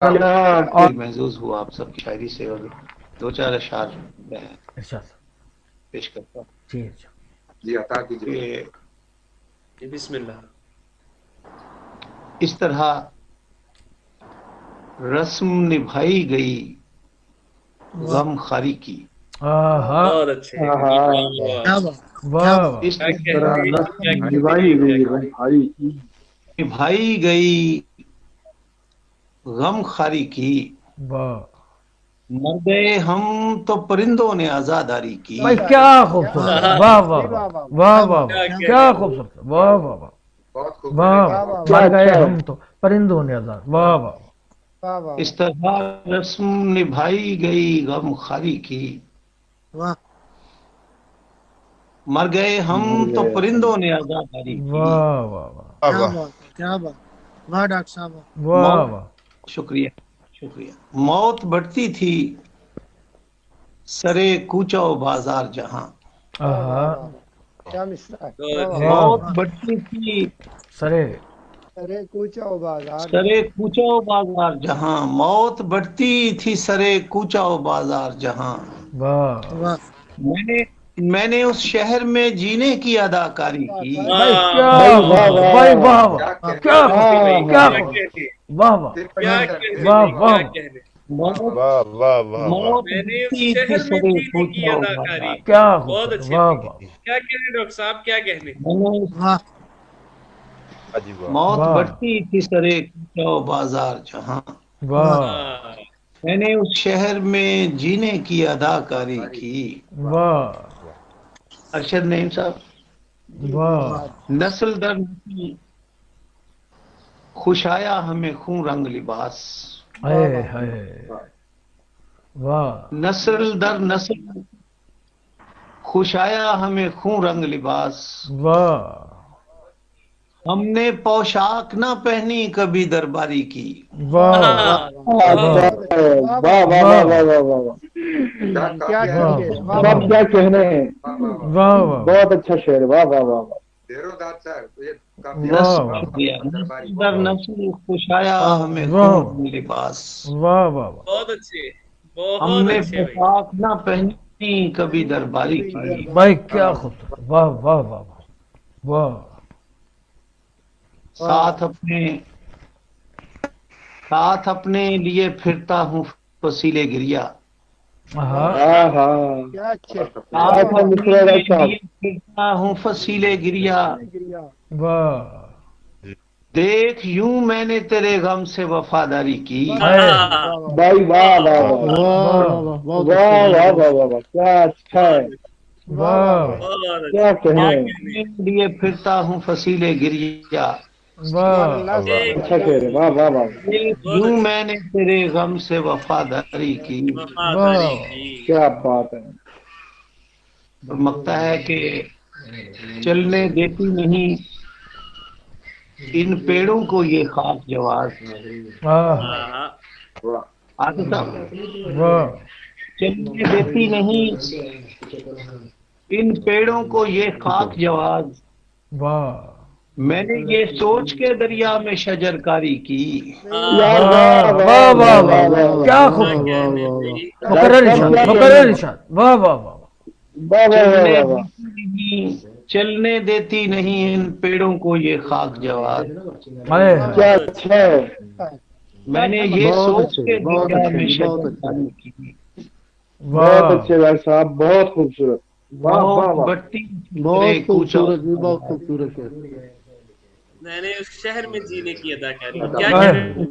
اور محظوظ ہوا آپ سب کی شاعری سے، اور دو چار اشعار میں ارشاد پیش کرتا ہوں جی جی عطا کیجیے. کہ جی بسم اللہ. اس طرح رسم نبھائی گئی غم خاری کی. ہاں بہت اچھے. واہ اس کیا طرح کہنے رسم کیا نبھائی کہنے گئی غم خاری کی. نبھائی گئی غم خاری کی، واہ مر گئے ہم تو پرندوں نے آزاداری کی. بھائی کیا خوبصورت، واہ واہ واہ واہ واہ واہ، کیا خوبصورت، واہ واہ واہ بہت خوب میں واہ نے کہا. واہ، مر گئے ہم تو پرندوں نے آزاد، واہ واہ اس طرح رسم نبھائی گئی غم خاری کی، مر گئے ہم تو پرندوں نے آزاداری کی. واہ واہ واہ واہ موت، واہ، شکریہ شکریہ. موت بڑھتی تھی سرے کوچہ و بازار جہاں. آہا موت بڑھتی تھی سرے سرے کوچہ و بازار جہاں. موت بڑھتی تھی سرے کوچہ و بازار جہاں. واہ میں نے اس شہر میں جینے کی اداکاری کی. بھائی کیا خوبصورت، واہ بھائی واہ کیا واہ، کہنے کیا بھائی، خوبصورت، کیا کیا خوبصورت، کہنے واہ واہ دل کیا پہ کہنے واہ بھائی، واہ کیا واہ، کہنے. موت واہ واہ واہ واہ. موت میں نے اس بڑھتی تھی شہر میں سرے جینے کی کوچہ و اداکاری بازار. کی. کیا بہت خوبصورت، اچھے. واہ واہ کیا کہنے ڈاکٹر صاحب، کیا کہنے. میں نے عجیب واہ. موت واہ بڑھتی تھی سرے کوچہ و بازار جہاں. واہ میں نے اس شہر میں جینے کی اداکاری کی. واہ ارشد نعیم صاحب. واہ، نسل در نسل خوش آیا ہمیں خون رنگ لباس. ہائے ہائے، واہ نسل در نسل خوش آیا ہمیں خون رنگ لباس. واہ ہم نے پوشاک نہ پہنی کبھی درباری کی. واہ واہ واہ واہ واہ واہ واہ واہ واہ. کیا واہ کیا کہنے ہیں. واہ واہ، بہت اچھا شعر ہے. واہ واہ واہ واہ. دیرو داد صاحب یہ کافی واہ نسل شکریہ. نسل در نسل خوش آیا ہمیں واہ خون رنگ لباس. واہ واہ واہ، بہت اچھے، ہم بہت نے اچھے بھائی. پوشاک نہ پہنی کبھی درباری کی. بھائی کیا خوبصورت، واہ واہ واہ واہ واہ، ساتھ اپنے لیے پھرتا ہوں فصیلے گریا. ہاں ہاں ہاں. ساتھ اپنے لیے پھرتا ہوں فصیلے گریا. واہ دیکھ یوں میں نے تیرے غم سے وفاداری کی. ہائے بھائی واہ واہ واہ واہ واہ واہ واہ واہ واہ. کیا اچھا ہے. واہ بہت کیا اچھے. کہنے کیا ہیں. کہنے. اپنے لیے پھرتا ہوں فصیلے گریا. واہ اچھا کہہ رہے. واہ واہ واہ. دیکھ بہت یوں اچھے. میں نے تیرے غم سے وفاداری کی. وفاداری واہ کی. کیا بات ہے. مکتا ہے کہ چلنے دیتی نہیں ان پیڑوں کو یہ خاک جواز. ہاں ہاں واہ آصف صاحب، واہ چلنے دیتی نہیں ان پیڑوں کو یہ خاک جواز. واہ میں نے یہ سوچ کے دریا میں شجر کاری کی. یار واہ واہ واہ واہ واہ واہ واہ، واہ. کیا کیا خوبصورت، کہنے بھائی. مقرر ڈاکٹر ارشاد، کیا کہنے مقرر ہیں. ارشاد، واہ واہ واہ واہ واہ واہ چلنے واہ واہ. دیتی نہیں چلنے دیتی نہیں ان پیڑوں کو یہ خاک جواز. ہائے کیا ہائے، بہت اچھے. اچھا ہے. میں نے یہ سوچ کے دریا میں شجر کاری کی. بہت واہ اچھے بھائی صاحب. بہت خوبصورت. واہ واہ موت واہ. بڑھتی تیرے کوچہ میں نے اس شہر میں جینے کی اداکاری کی. کیا ہائے کہنے.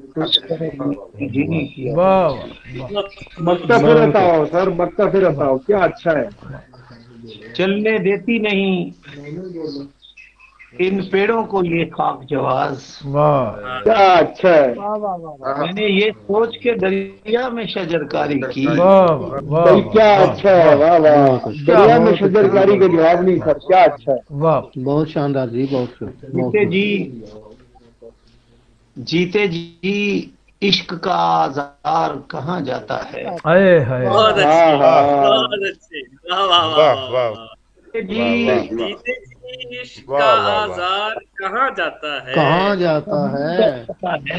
ہائے، جینے کی واہ اداکاری. واہ بہت مکتا اچھے. پھر رہتا ہو سر. مکتا پھر رہتا ہو. کیا اچھا ہے. چلنے دیتی نہیں ان پیڑوں کو یہ خاک جواز. واہ ہاں کیا اچھا ہے. میں نے یہ سوچ کے دریا میں شجر کاری کی. واہ واہ بھائی کیا واہ اچھا ہے. واہ واہ. کیا دریا میں شجر کاری کا جواب نہیں سر. کیا اچھا ہے. واہ بہت شاندار جی، بہت جیتے جی جیتے جی عشق کا آزار کہاں جاتا ہے. ہائے ہائے، بہت ہاں اچھے، ہاں. بہت اچھے. واہ واہ واہ واہ واہ واہ واہ. جیتے واہ جی واہ. جیتے جی عشق واہ کا واہ واہ. آزار کہاں جاتا ہے. کہاں جاتا ہے. جاتا ہے.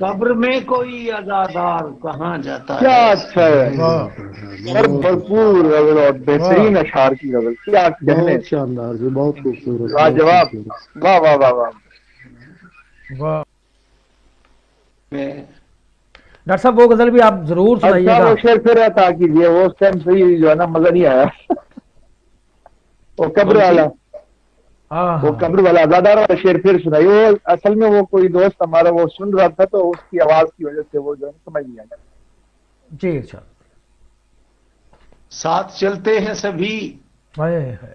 قبر میں کوئی عزادار کہاں جاتا کیا ہے. اچھا ہے اور بھرپور غزل اور بہترین اشعار کی غزل. کیا کہنے. بہت شاندار جی، بہت خوبصورت. لاجواب. واہ واہ واہ واہ. واہ. میں ڈاکٹر صاحب وہ غزل بھی آپ ضرور سنائیے اچھا گا. وہ شعر پھر عطا کیجیے. وہ اس ٹائم صحیح جو ہے نا مزہ نہیں آیا. وہ قبر والا وہ قبر والا آزادار والا شعر پھر سنائی. وہ اصل میں وہ کوئی دوست ہمارا وہ سن رہا تھا تو اس کی آواز کی وجہ سے وہ جو ہے سمجھ نہیں آیا. جی اچھا. ساتھ چلتے ہیں سبھی ہائے ہائے.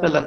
تلک.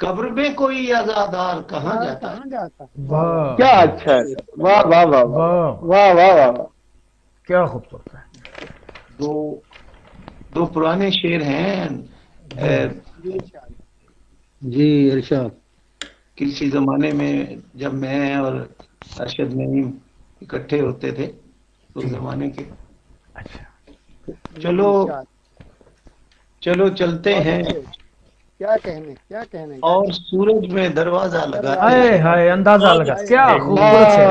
قبر میں کوئی عزادار کہاں جاتا ہے. واہ. کیا اچھا ہے. واہ واہ واہ واہ واہ. واہ واہ واہ. کیا خوبصورت ہے. دو پرانے شعر ہیں. جی ارشاد. کسی زمانے میں جب میں اور ارشد نعیم اکٹھے ہوتے تھے اس زمانے کے. اچھا. چلو چلتے ہیں کیا کہنے اور سورج میں دروازہ لگاتے ہائے ہیں. ہائے اندازہ لگا. کیا خوبصورت ہے.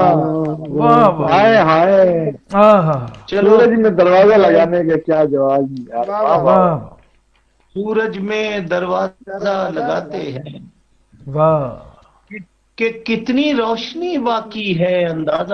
واہ واہ. ہائے ہائے. ہاں ہاں. چلو سورج میں دروازہ لگانے کا کیا جواز نہیں یار. واہ واہ واہ. واہ سورج میں دروازہ لگاتے ہیں واہ. کہ کتنی روشنی باقی ہے اندازہ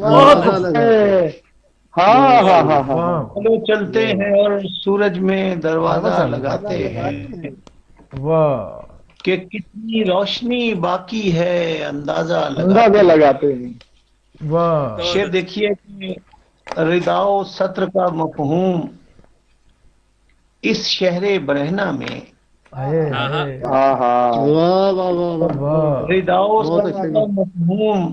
بہت ہاں ہاں ہاں ہاں. واہ چلو چلتے ہیں اور سورج میں دروازہ لگاتے ہیں واہ. کہ کتنی روشنی باقی ہے اندازہ اندازہ لگاتے ہیں. لگاتے ہیں. واہ. شعر دیکھیے کہ ردا و سطر کا مفہوم اس شہر برہنہ میں. ہائے ہائے. ہاں ہاں. واہ واہ واہ واہ. واہ. ردا و بہت سطر اچھا کا مفہوم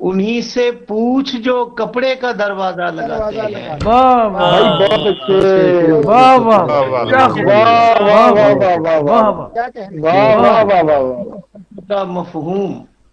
انہی سے پوچھ جو کپڑے کا دروازہ لگاتے ہیں. واہ بھائی واہ. بہت اچھے. واہ واہ. کیا واہ خوبصورت. واہ واہ واہ واہ واہ واہ. واہ. واہ واہ واہ واہ. کا مفہوم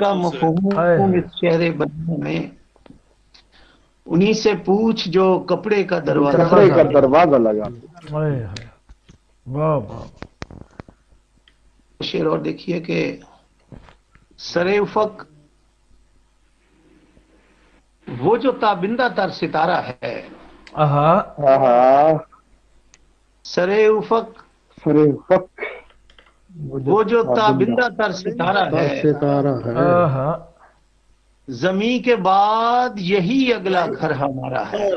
کا مفہوم اس شہر برہنہ میں انہی سے پوچھ جو کپڑے کا دروازہ. کپڑے کا دروازہ لگاتے ہیں. ہائے ہائے. واہ واہ. شعر اور دیکھیے کہ سر افق وہ جو تابندہ تر ستارہ ہے. آہا. ہاں. سر افق سر فق وہ جو تابندہ تر ستارہ ہے. ستارہ ہے. آہا. زمین کے بعد یہی اگلا گھر ہمارا ہے.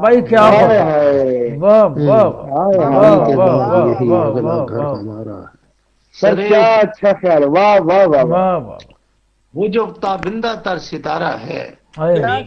بھائی کیا ہائے خوبصورت. ہائے. واہ واہ. ہائے واہ ہائے. کے واہ بعد واہ یہی واہ اگلا واہ گھر واہ. ہمارا ہے. سر کیا اچھا خیال. واہ واہ واہ واہ. واہ واہ. وہ جو تابندہ تر ستارہ ہے. ہائے.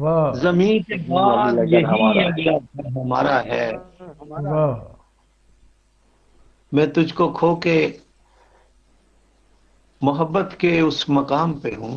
واہ زمین کے بعد یہی اگلا گھر ہمارا ہے. واہ. میں تجھ کو کھو کے محبت کے اس مقام پہ ہوں.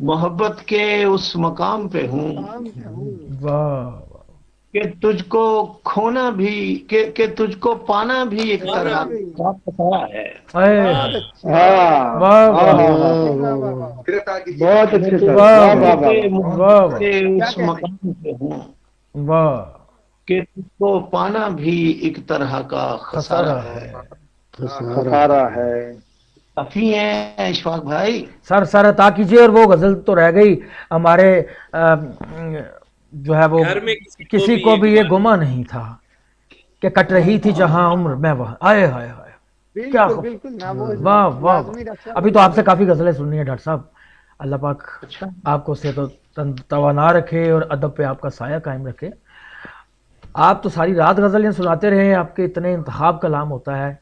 محبت کے اس مقام پہ ہوں واہ. کہ تجھ کو کھونا بھی کہ تجھ کو پانا بھی ایک طرح کا خسارہ ہے. ہائے. ہاں. واہ ہاں واہ. ہاں ہاں. بہت اچھے سر. واہ واہ واہ کہ واہ. محبت کے اس مقام پہ ہوں واہ. کہ تجھ کو پانا بھی ایک طرح کا خسارہ ہے. خسارہ ہے. کافی ہیں اشفاق بھائی. سر عطا کیجیے. اور وہ غزل تو رہ گئی ہمارے جو ہے وہ گھر میں کسی کو بھی یہ گما نہیں تھا کہ کٹ رہی تھی جہاں عمر میں وہاں. آئے ہائے ہائے. کیا واہ واہ. ابھی تو آپ سے کافی غزلیں سننی ہے ڈاکٹر صاحب. اللہ پاک آپ کو صحت و توانا رکھے اور ادب پہ آپ کا سایہ قائم رکھے. آپ تو ساری رات غزلیں سناتے رہے. آپ کے اتنے انتخاب کلام ہوتا ہے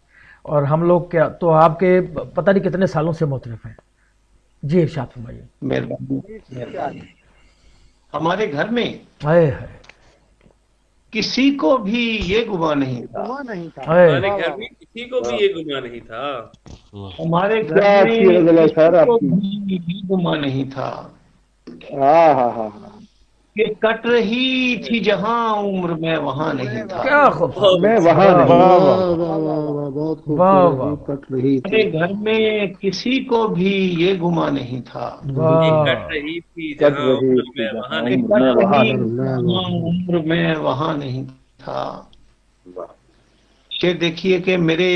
اور ہم لوگ کیا تو آپ کے پتہ نہیں کتنے سالوں سے مختلف ہیں. جی ارشاد فرمائیے. مہربانی. ہمارے گھر میں ہائے ہائے. کسی کو بھی یہ گمان نہیں تھا. ہائے. ہمارے گھر میں کسی کو بھی یہ گناہ نہیں تھا. ہمارے کیا گھر اچھی میں غزل ہے سر کسی آپ کو کی. بھی یہ گمان نہیں تھا. ہاں ہاں ہاں ہاں. کہ کٹ رہی تھی جہاں عمر میں وہاں نہیں تھا. کیا خوبصورت. میں وہاں واہ نہیں. واہ واہ واہ واہ بہت واہ خوبصورت واہ جی کٹ رہی تھی. میرے گھر میں کسی کو بھی یہ گما نہیں تھا واہ کٹ رہی تھی کٹ جہاں رہی عمر تھی میں جہاں وہاں کہ نہیں. عمر میں کٹ وہاں رہی نہیں. تھی جہاں عمر میں وہاں نہیں تھا. یہ دیکھیے کہ میرے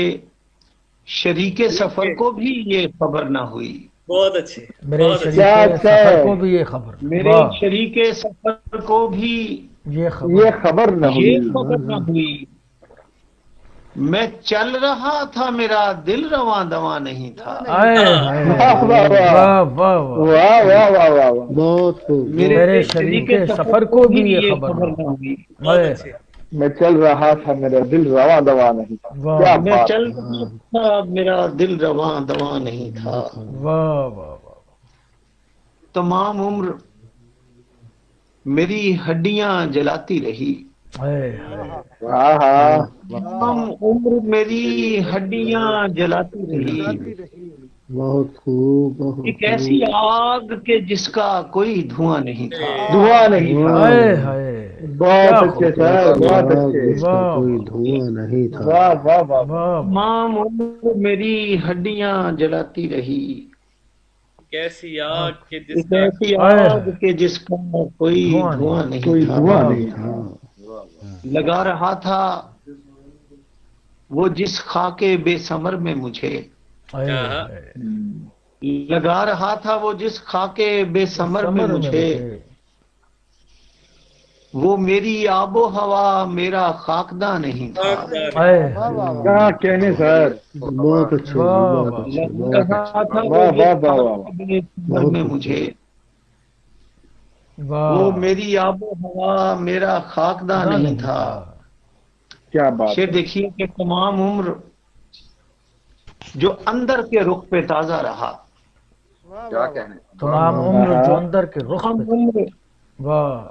شریک سفر کو بھی یہ خبر نہ ہوئی. بہت اچھے. میرے بہت اچھے. شریک کیا اچھا سفر ہے. کو بھی یہ خبر. میرے واہ شریک سفر کو بھی یہ خبر. یہ خبر نہ ہوئی. یہ خبر نہ ہوئی. میں چل رہا تھا میرا دل رواں دواں نہیں تھا. آئے ہائے. واہ واہ واہ واہ واہ واہ. واہ واہ واہ واہ واہ. بہت خوب. میرے شریک سفر کو بھی یہ خبر نہ نہ. ہوئی. بہت آئے اچھے. میں چل رہا تھا میرا دل رواں دواں نہیں تھا. واہ کیا میں بات. چل رہا تھا میرا دل رواں دواں نہیں تھا. واہ واہ واہ. تمام عمر میری ہڈیاں جلاتی رہی. آئے ہائے. ہاں ہاں. تمام عمر میری ہڈیاں جلاتی رہی. بہت خوب بہت ایک ایسی آگ کہ جس کا کوئی دھواں نہیں تھا. دعا نہیں تھا. آئے ہائے. بہت اچھے سر. بہت اچھے. اس کا کوئی دھواں نہیں تھا. واہ واہ واہ. واہ. تمام عمر میری ہڈیاں جلاتی رہی. کیسی آگ کہ جس ایک کا ایسی آگ کہ جس کا کوئی دھواں دھواں کوئی نہیں تھا. دعا نہیں تھا. لگا رہا تھا وہ جس خاکے بے ثمر میں مجھے. آئے ہائے. لگا رہا تھا وہ جس خاکے بے ثمر میں مجھے. وہ میری آب و ہوا میرا خاکداں نہیں تھا. آئے. کیا کہنے سر. بہت اچھے جی بہت اچھے لگا بہت رہا تھا واہ وہ واہ جس واہ واہ. خاکے بے ثمر میں مجھے. وہ میری آب و ہوا میرا خاکداں نہیں تھا. کیا بات. یہ دیکھیے کہ تمام عمر جو اندر کے رخ پہ تازہ رہا. تمام عمر جو اندر کے رخ تمام پہ. عمر واہ.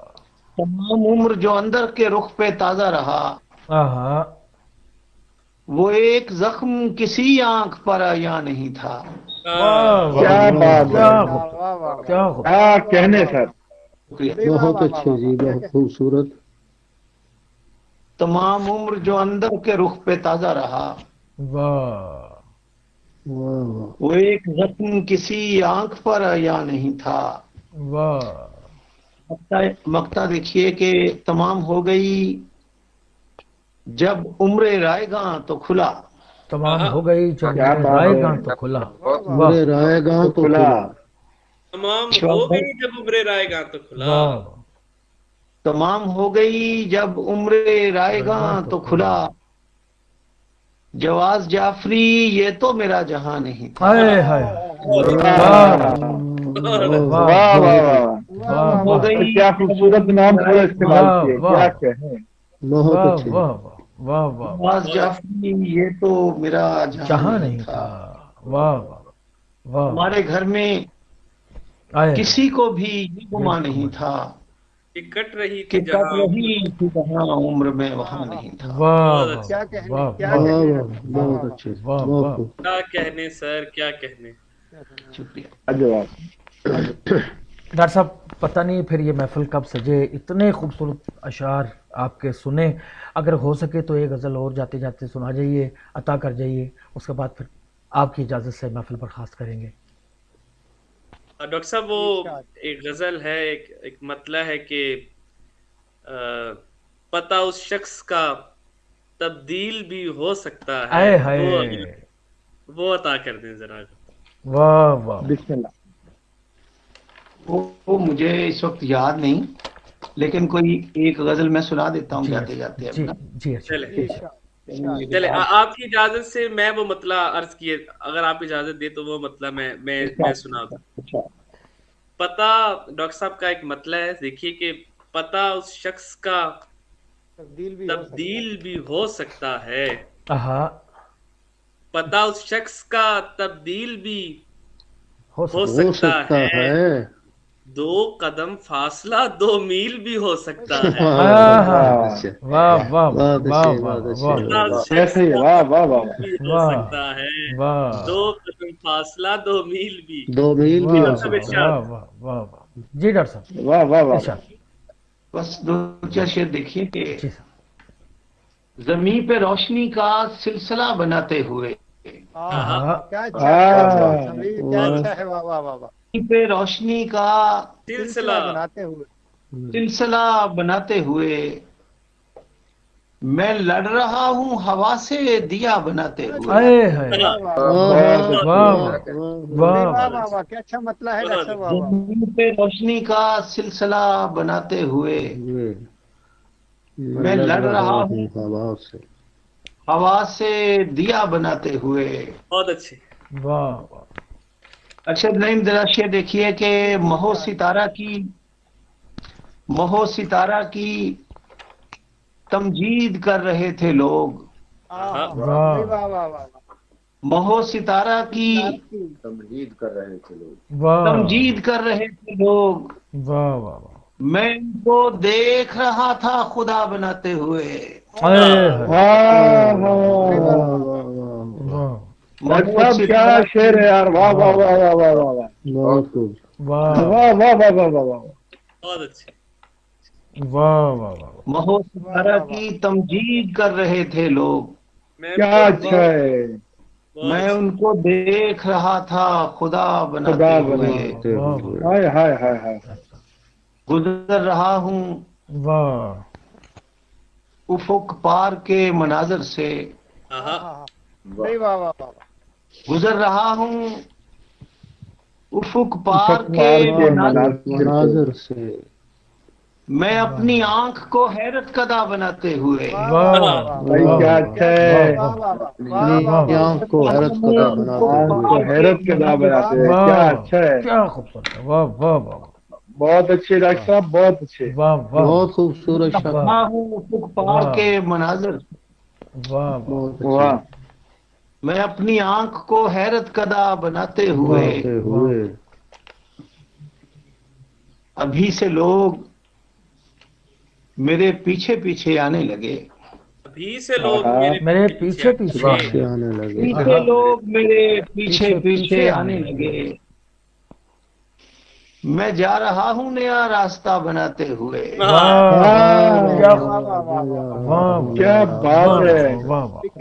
تمام عمر جو اندر کے رخ پہ تازہ رہا. آہا. وہ ایک زخم کسی آنکھ پر آیا نہیں تھا. واہ. کیا بات ہے. کیا خوب. کیا کہنے سر. بہت اچھے جی بہت خوبصورت. تمام عمر جو اندر کے رخ پہ تازہ رہا. واہ. واہ وہ ایک زخم کسی آنکھ پر آیا نہیں تھا. واہ. مقطع دیکھیے کہ تمام ہو گئی جب عمر رائے گاں تو کھلا. تمام ہو گئی جب کیا بات رائے ہے. گاں تو کھلا. میرے رائے گاہ تو کھلا. تمام ہو گئی جب عمر رائے گاں تو کھلا. واہ. تمام ہو گئی جب عمر رائے گاں تو کھلا. جواز جعفری یہ تو میرا جہاں نہیں تھا. ہائے ہائے. واہ واہ واہ. واہ. ہو گئی کیا خوبصورت نام تھوڑا استعمال کیے. کیا کہیں. بہت واہ اچھے. واہ واہ واہ. جواز جعفری یہ تو میرا جہاں نہیں تھا. واہ واہ واہ. ہمارے گھر میں آئے. کسی کو بھی یہ گما نہیں تھا کہ کٹ رہی کہ تھی کب جہاں رہی تھی جہاں عمر میں وہاں نہیں تھا. واہ. کیا کہنے واہ. کیا واہ کہنے. واہ بہت اچھے واہ، بہت واہ۔ خوب. کیا کہنے سر کیا کہنے. شکریہ. ڈاکٹر صاحب پتہ نہیں پھر یہ محفل کب سجے. اتنے خوبصورت اشعار آپ کے سنے. اگر ہو سکے تو ایک غزل اور جاتے جاتے سنا جائیے، عطا کر جائیے. اس کے بعد پھر آپ کی اجازت سے محفل برخاست کریں گے. ڈاکٹر صاحب وہ ایک غزل ہے، ایک مطلع ہے کہ پتہ اس شخص کا تبدیل بھی ہو سکتا ہے. آئے ہائے. وہ عطا کر دیں ذرا. واہ واہ. بسم اللہ. وہ مجھے اس وقت یاد نہیں، لیکن کوئی ایک غزل میں سنا دیتا ہوں جاتے جاتے. جی جی. چلے آپ کی اجازت سے میں وہ مطلع عرض کیے، اگر آپ اجازت دے تو وہ مطلع میں سنا دوں. پتہ ڈاکٹر صاحب کا ایک مطلع ہے، دیکھیے کہ پتہ اس شخص کا تبدیل بھی ہو سکتا ہے. پتہ اس شخص کا تبدیل بھی ہو سکتا ہے. 2 قدم فاصلہ 2 میل بھی ہو سکتا ہے. واہ واہ ایسے ہی. واہ واہ واہ. ہو سکتا ہے 2 قدم فاصلہ 2 میل بھی. 2 میل بھی ہو سکتا ہے. واہ واہ واہ. جی ڈاکٹر صاحب. واہ واہ واہ. بس دو چار شعر دیکھیے کہ جی سر زمین پہ روشنی کا سلسلہ بناتے ہوئے، کیا اچھا کیا اچھا ہے، واہ واہ واہ واہ، زمین پہ روشنی کا سلسلہ بناتے ہوئے، سلسلہ بناتے ہوئے میں لڑ رہا ہوں ہوا سے دیا بناتے ہوئے. اے ہے واہ واہ واہ واہ واہ واہ واہ واہ، کیا اچھا مطلب ہے ڈاکٹر صاحب، واہ واہ، زمین پہ روشنی کا سلسلہ بناتے ہوئے میں لڑ رہا ہوں ہوا سے، ہوا سے دیا بناتے ہوئے. بہت اچھے. واہ واہ ارشد نعیم ذرا شعر دیکھیے کہ مہو ستارہ کی تمجید کر رہے تھے لوگ. واہ واہ واہ واہ، مہو ستارہ کی تمجید کر رہے تھے لوگ. واہ تمجید کر رہے تھے لوگ. واہ واہ واہ میں ان کو دیکھ رہا تھا خدا بناتے ہوئے. اے ہے ڈاکٹر صاحب کیا شعر ہے یار، واہ واہ واہ واہ واہ واہ واہ بہت خوب. واہ واہ واہ واہ واہ واہ واہ. بہت اچھے. واہ واہ واہ مہو ستارہ کی تمجید کر رہے تھے لوگ. کیا اچھا ہے، میں ان کو دیکھ رہا تھا خدا بناتے ہوئے. ہائے ہائے ہائے ہائے. گزر رہا ہوں واہ افق پار کے مناظر سے. واہ واہ واہ، گزر رہا ہوں افق پار کے مناظر سے میں اپنی آنکھ کو حیرت کدا بناتے ہوئے. بھائی کیا اچھا ہے، اپنی آنکھ کو حیرت کدا بناتے آنکھ کو حیرت کے نام بناتے ہیں. کیا اچھا ہے، کیا خوبصورت ہے. واہ واہ واہ بہت اچھے ڈاکٹر صاحب، بہت اچھے. واہ واہ بہت خوبصورت شعر. رہا ہوں افق پار کے مناظر سے واہ بہت واہ میں اپنی آنکھ کو حیرت کدا بناتے ہوئے. ہوئے ابھی سے لوگ میرے پیچھے پیچھے آنے لگے. ابھی سے لوگ میرے پیچھے پیچھے آنے لگے. پیچھے لوگ میرے پیچھے پیچھے آنے لگے. میں جا رہا ہوں نیا راستہ بناتے ہوئے. کیا بات ہے.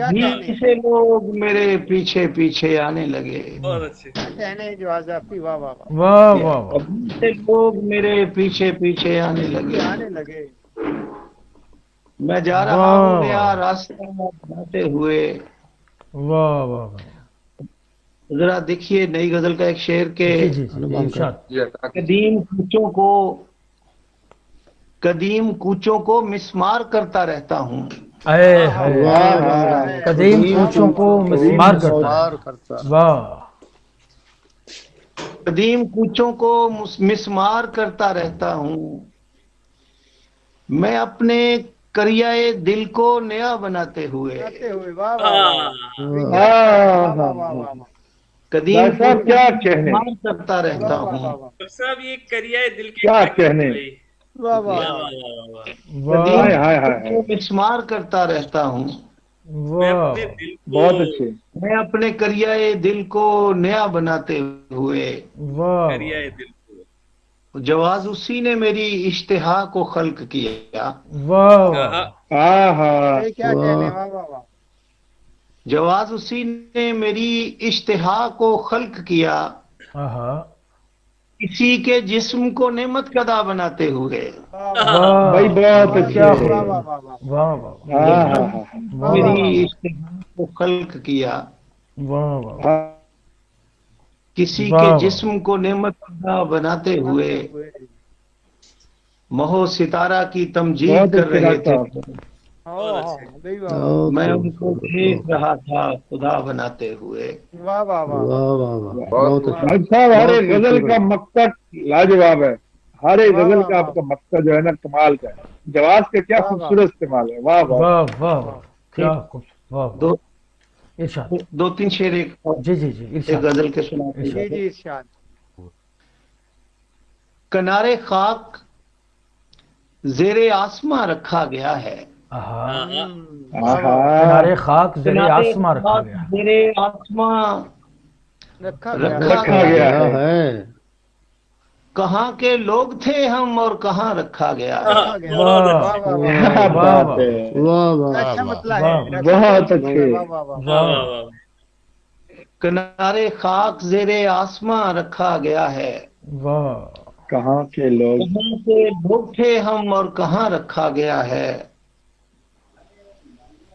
ابھی سے لوگ میرے پیچھے پیچھے آنے لگے. بہت اچھے. کہنے جو آزادی، واہ واہ واہ، واہ واہ ابھی سے لوگ میرے پیچھے پیچھے آنے لگے. آنے لگے، میں جا رہا ہوں نیا راستہ بناتے ہوئے. واہ واہ ذرا دیکھیے نئی غزل کا ایک شعر کے جی جی ارشاد. قدیم کوچوں کو مسمار کرتا رہتا ہوں. اے ہے قدیم کوچوں کو مسمار کرتا ہے. واہ قدیم کوچوں کو مسمار کرتا رہتا ہوں. میں اپنے کریائے دل کو نیا بناتے ہوئے. واہ واہ واہ، قدیم صاحب کیا کہنے، مسمار کرتا رہتا ہوں. ڈاکٹر صاحب یہ کریا ہے دل کے کیا کہنے. واہ واہ، قدیم ہائے ہائے کو ہائے، مسمار کرتا رہتا ہوں. واہ بہت اچھے. میں اپنے کریائے دل کو نیا بناتے ہوئے. واہ کریا ہے دل کو. جواز اسی نے میری اشتہا کو خلق کیا. واہ کیا کہنے، واہ واہ واہ، جواز اسی نے میری اشتہا کو خلق کیا. کسی کے جسم کو نعمت کدا بناتے ہوئے. بھائی بہت اچھے. واہ واہ میری اشتہا کو خلق کیا. واہ واہ کسی کے جسم کو نعمت کدا بناتے ہوئے. مہو ستارہ کی تمجید کر رہے تھے. میں ان کو دیکھ رہا تھا خدا بناتے ہوئے. واہ واہ واہ، ڈاکٹر صاحب ہر ایک غزل کا مقصد لاجواب ہے. ہر ایک غزل کا آپ کا مقصد جو ہے نا کمال کا ہے. جواز کا کیا خوبصورت استعمال ہے. واہ واہ واہ واہ واہ کیا خوبصورت. دو ارشاد. دو تین شعر ایک جی جی جی ایک ارشاد. غزل کے سناتے ہیں. جی جی ارشاد. کنارے خاک زیر آسماں رکھا گیا ہے. کنارے خاک زیر آسماں رکھا گیا. زیر آسماں رکھا رکھا گیا ہے. کہاں کے لوگ تھے ہم اور کہاں رکھا گیا ہے. واہ کیا واہ بات واہ ہے. واہ واہ اچھا مطلب ہے واہ، ڈاکٹر بہت صاحب. اچھے. واہ واہ واہ. واہ واہ واہ واہ. کنارے خاک زیر آسماں رکھا گیا ہے. واہ کہاں کے لوگ. کہاں کے لوگ تھے ہم اور کہاں رکھا گیا ہے.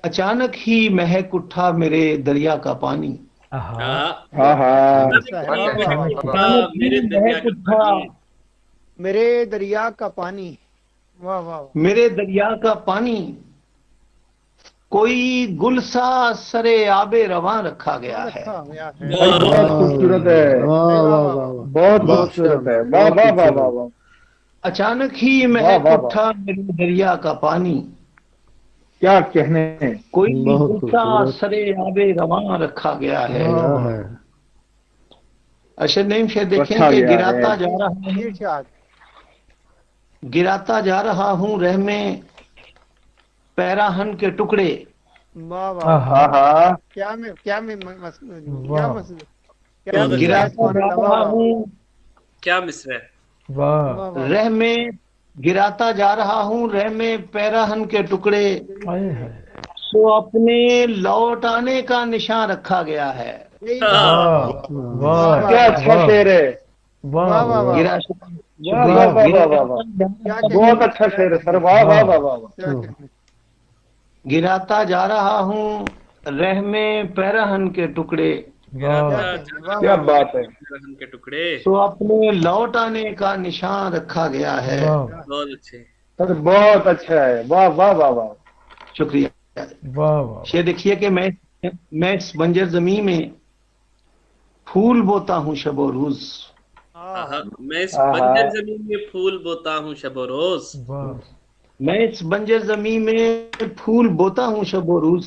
اچانک ہی مہک اٹھا میرے دریا کا پانی. آہا ہاں ہاں. میرے دریا کا پانی. میرے دریا کا پانی. واہ واہ واہ. میرے دریا کا پانی کوئی گلسا سرے آب رواں رکھا گیا ہے. رکھا گیا ہے. بھائی بہت خوبصورت ہے. واہ واہ واہ واہ. بہت خوبصورت ہے. واہ واہ واہ واہ واہ. اچانک ہی مہک واہ واہ. اٹھا میرے دریا کا پانی کیا کہنے. کوئی بہت گلسا خوبصورت. سرے آب رواں رکھا گیا ہے. کیا ہے. ارشد نعیم سے دیکھیں رکھا کہ گیا گراتا ہے. جا رہا ہوں ارشاد. گراتا جا رہا ہوں رہ میں پیراہن کے ٹکڑے. واہ واہ. آہا ہاں. کیا میں کیا مسئلہ واہ. کیا گراتا جا رہا ہوں کیا مصر ہے. واہ رہ میں گراتا جا رہا ہوں رہ میں پیراہن کے ٹکڑے ہائے ہائے سو اپنے لوٹ آنے کا نشان رکھا گیا ہے. واہ واہ کیا اچھا شعر ہے. واہ واہ واہ واہ. گرا واہ واہ واہ واہ واہ. بہت اچھا شعر ہے سر. واہ واہ واہ واہ واہ. گراتا جا رہا ہوں رہ میں پیراہن کے ٹکڑے واہ کیا بات ہے. رحم کے ٹکڑے. سو اپنے لوٹ آنے کا نشان رکھا گیا ہے. واہ بہت اچھے. سر بہت اچھا ہے. واہ واہ واہ واہ. شکریہ. واہ واہ یہ دیکھیے کہ میں اس بنجر زمین میں پھول بوتا ہوں شب و روز. میں اس بنجر زمین میں پھول بوتا ہوں شب و روز. واہ میں اس بنجر زمین میں پھول بوتا ہوں شب و روز.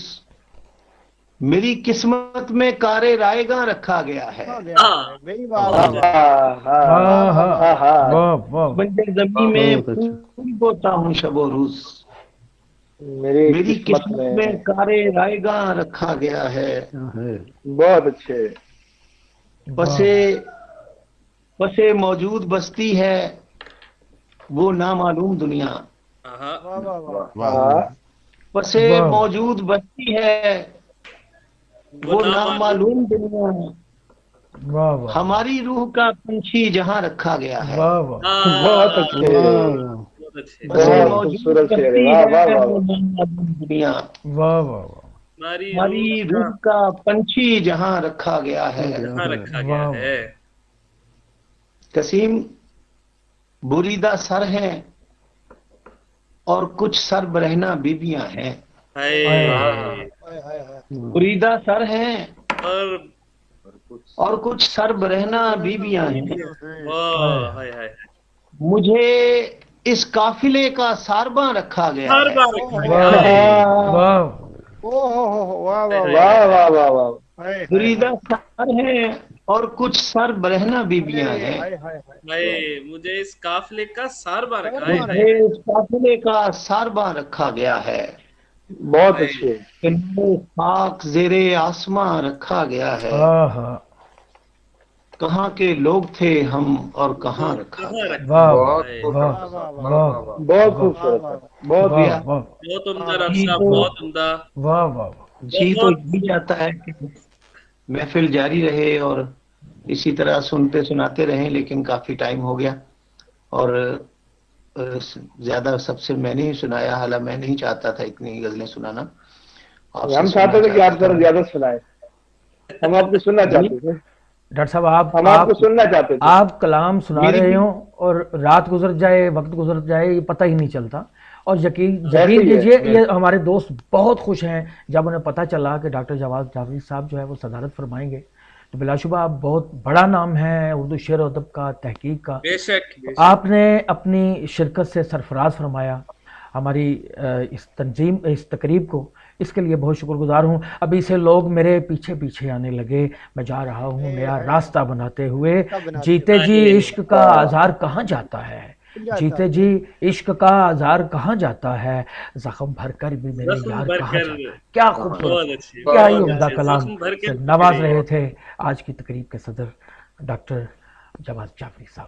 میری قسمت میں کارے رائے گاں رکھا گیا ہے. بنجر زمین میں پھول بوتا ہوں شب و روز. میری قسمت میں کارے رائے گاں رکھا گیا ہے. بہت اچھے. پسے موجود بستی ہے وہ نامعلوم دنیا. پسے موجود بستی ہے وہ نامعلوم دنیا. ہماری روح کا پنچھی جہاں رکھا گیا ہے. بہت اچھے. بہت خوبصورت شعر ہے. واہ واہ واہ. دنیا واہ واہ ہماری روح کا پنچھی جہاں رکھا گیا ہے. رکھا گیا ہے. قسیم بریدہ سر ہیں اور کچھ سر برہنہ بیبیاں ہیں. بریدہ سر ہیں اور کچھ سر برہنہ بیبیاں ہیں. مجھے اس قافلے کا سارباں رکھا گیا ہے. بریدہ سر ہیں اور کچھ سر برہنہ بیبیاں ہیں. مجھے اس قافلے کا سارباں رکھا مجھے اس قافلے کا سارباں رکھا گیا ہے. بہت اچھے. خاک زیر آسماں رکھا گیا ہے. کہاں کے لوگ تھے ہم اور کہاں رکھا گیا. بہت خوبصورت. بہت بہت عمدہ ڈاکٹر صاحب. بہت عمدہ. واہ واہ. جی تو یہ چاہتا ہے کہ محفل جاری رہے اور اسی طرح سنتے سناتے رہیں، لیکن کافی ٹائم ہو گیا اور زیادہ سب سے میں نے ہی سنایا. حالانکہ میں نہیں چاہتا تھا اتنی غزلیں سنانا. ہم چاہتے تھے کہ آپ ذرا زیادہ سنائیں. ہم آپ کو سننا چاہتے تھے. ڈاکٹر صاحب ہم آپ کو سننا چاہتے تھے. آپ کلام سنا رہے ہوں اور رات گزر جائے وقت گزر جائے یہ پتہ ہی نہیں چلتا. اور یقین کیجیے یہ ہمارے دوست بہت خوش ہیں جب انہیں پتہ چلا کہ ڈاکٹر جواد جعفری صاحب جو ہے وہ صدارت فرمائیں گے. تو بلا شبہ آپ بہت بڑا نام ہے اردو شعر و ادب کا، تحقیق کا. بے شک آپ نے اپنی شرکت سے سرفراز فرمایا ہماری اس تنظیم اس تقریب کو. اس کے لیے بہت شکر گزار ہوں. ابھی سے لوگ میرے پیچھے پیچھے آنے لگے. میں جا رہا ہوں نیا راستہ بناتے ہوئے. جیتے جی عشق کا آزار کہاں جاتا ہے، جیتے جی عشق کا آزار کہاں جاتا ہے، زخم بھر کر بھی میرے یار کہاں جاتا ہے. کیا خوبصورت، کیا ہی عمدہ کلام سے نواز رہے تھے آج کی تقریب کے صدر ڈاکٹر جواد جعفری صاحب.